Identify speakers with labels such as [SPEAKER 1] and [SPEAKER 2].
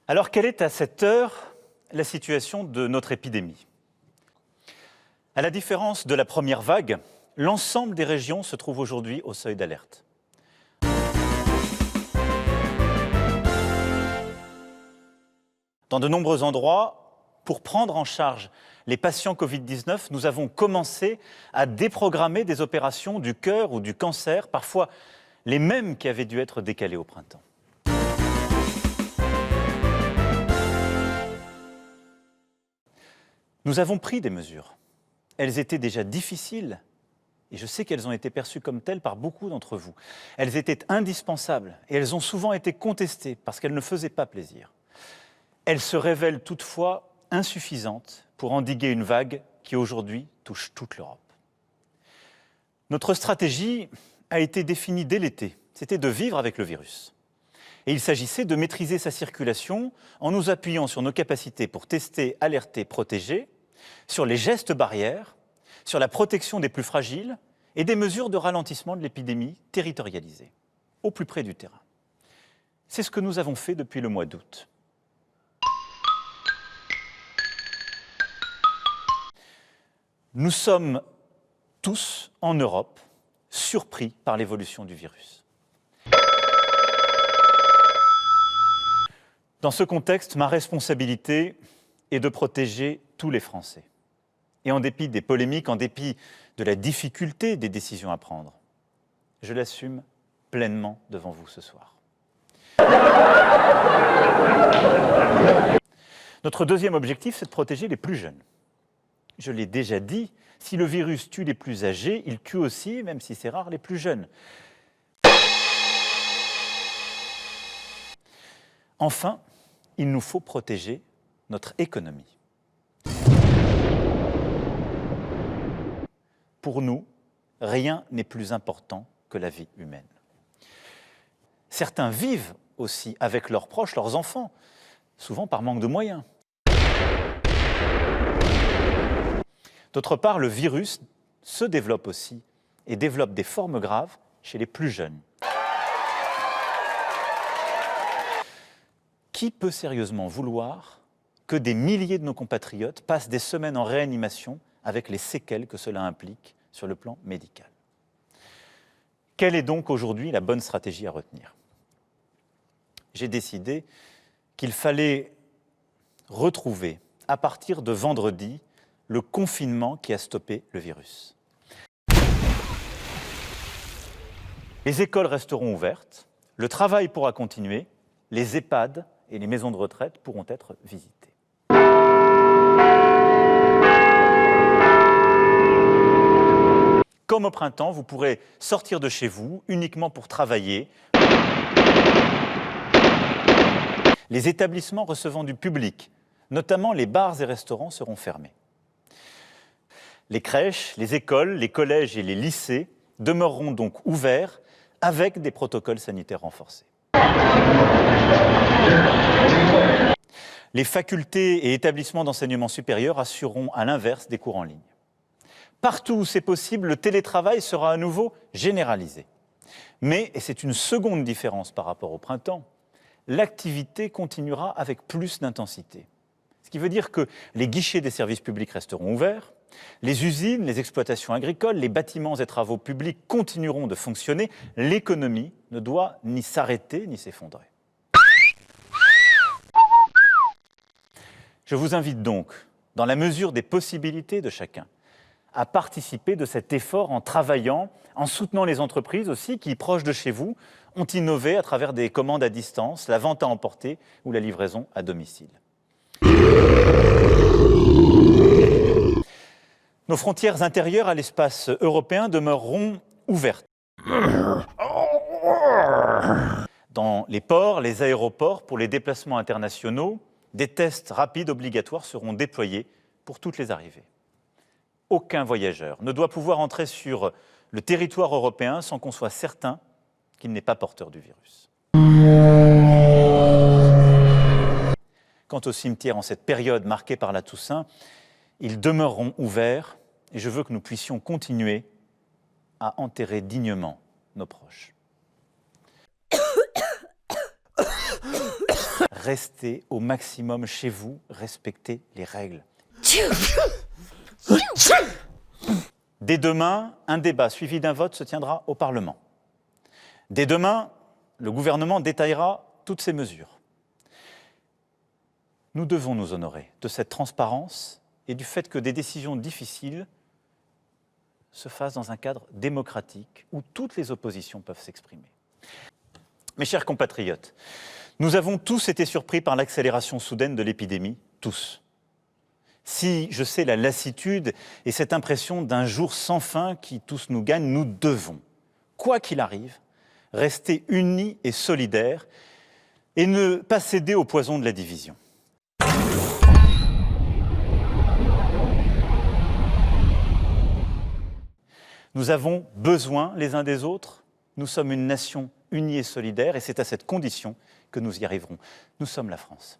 [SPEAKER 1] Alors, quelle est à cette heure la situation de notre épidémie? À la différence de la première vague, l'ensemble des régions se trouve aujourd'hui au seuil d'alerte. Dans de nombreux endroits, pour prendre en charge les patients Covid-19, nous avons commencé à déprogrammer des opérations du cœur ou du cancer, parfois les mêmes qui avaient dû être décalées au printemps. Nous avons pris des mesures. Elles étaient déjà difficiles, et je sais qu'elles ont été perçues comme telles par beaucoup d'entre vous. Elles étaient indispensables, et elles ont souvent été contestées parce qu'elles ne faisaient pas plaisir. Elles se révèlent toutefois insuffisantes pour endiguer une vague qui aujourd'hui touche toute l'Europe. Notre stratégie a été définie dès l'été, c'était de vivre avec le virus. Et il s'agissait de maîtriser sa circulation en nous appuyant sur nos capacités pour tester, alerter, protéger, sur les gestes barrières, sur la protection des plus fragiles et des mesures de ralentissement de l'épidémie territorialisées, au plus près du terrain. C'est ce que nous avons fait depuis le mois d'août. Nous sommes tous, en Europe, surpris par l'évolution du virus. Dans ce contexte, ma responsabilité est de protéger tous les Français. Et en dépit des polémiques, en dépit de la difficulté des décisions à prendre, je l'assume pleinement devant vous ce soir. Notre deuxième objectif, c'est de protéger les plus jeunes. Je l'ai déjà dit, si le virus tue les plus âgés, il tue aussi, même si c'est rare, les plus jeunes. Enfin, il nous faut protéger notre économie. Pour nous, rien n'est plus important que la vie humaine. Certains vivent aussi avec leurs proches, leurs enfants, souvent par manque de moyens. D'autre part, le virus se développe aussi et développe des formes graves chez les plus jeunes. Qui peut sérieusement vouloir que des milliers de nos compatriotes passent des semaines en réanimation avec les séquelles que cela implique sur le plan médical? Quelle est donc aujourd'hui la bonne stratégie à retenir? J'ai décidé qu'il fallait retrouver, à partir de vendredi, le confinement qui a stoppé le virus. Les écoles resteront ouvertes, le travail pourra continuer, les EHPAD et les maisons de retraite pourront être visitées. Comme au printemps, vous pourrez sortir de chez vous uniquement pour travailler. Les établissements recevant du public, notamment les bars et restaurants, seront fermés. Les crèches, les écoles, les collèges et les lycées demeureront donc ouverts avec des protocoles sanitaires renforcés. Les facultés et établissements d'enseignement supérieur assureront à l'inverse des cours en ligne. Partout où c'est possible, le télétravail sera à nouveau généralisé. Mais, et c'est une seconde différence par rapport au printemps, l'activité continuera avec plus d'intensité. Ce qui veut dire que les guichets des services publics resteront ouverts, les usines, les exploitations agricoles, les bâtiments et travaux publics continueront de fonctionner. L'économie ne doit ni s'arrêter ni s'effondrer. Je vous invite donc, dans la mesure des possibilités de chacun, à participer de cet effort en travaillant, en soutenant les entreprises aussi qui, proches de chez vous, ont innové à travers des commandes à distance, la vente à emporter ou la livraison à domicile. Nos frontières intérieures à l'espace européen demeureront ouvertes. Dans les ports, les aéroports, pour les déplacements internationaux, des tests rapides obligatoires seront déployés pour toutes les arrivées. Aucun voyageur ne doit pouvoir entrer sur le territoire européen sans qu'on soit certain qu'il n'est pas porteur du virus. Quant aux cimetières en cette période marquée par la Toussaint, ils demeureront ouverts et je veux que nous puissions continuer à enterrer dignement nos proches. restez au maximum chez vous, respectez les règles. Dès demain, un débat suivi d'un vote se tiendra au Parlement. Dès demain, le gouvernement détaillera toutes ces mesures. Nous devons nous honorer de cette transparence et du fait que des décisions difficiles se fassent dans un cadre démocratique où toutes les oppositions peuvent s'exprimer. Mes chers compatriotes, nous avons tous été surpris par l'accélération soudaine de l'épidémie, tous. Si je sais la lassitude et cette impression d'un jour sans fin qui tous nous gagne, nous devons, quoi qu'il arrive, rester unis et solidaires et ne pas céder au poison de la division. Nous avons besoin les uns des autres. Nous sommes une nation unie et solidaire et c'est à cette condition que nous y arriverons. Nous sommes la France.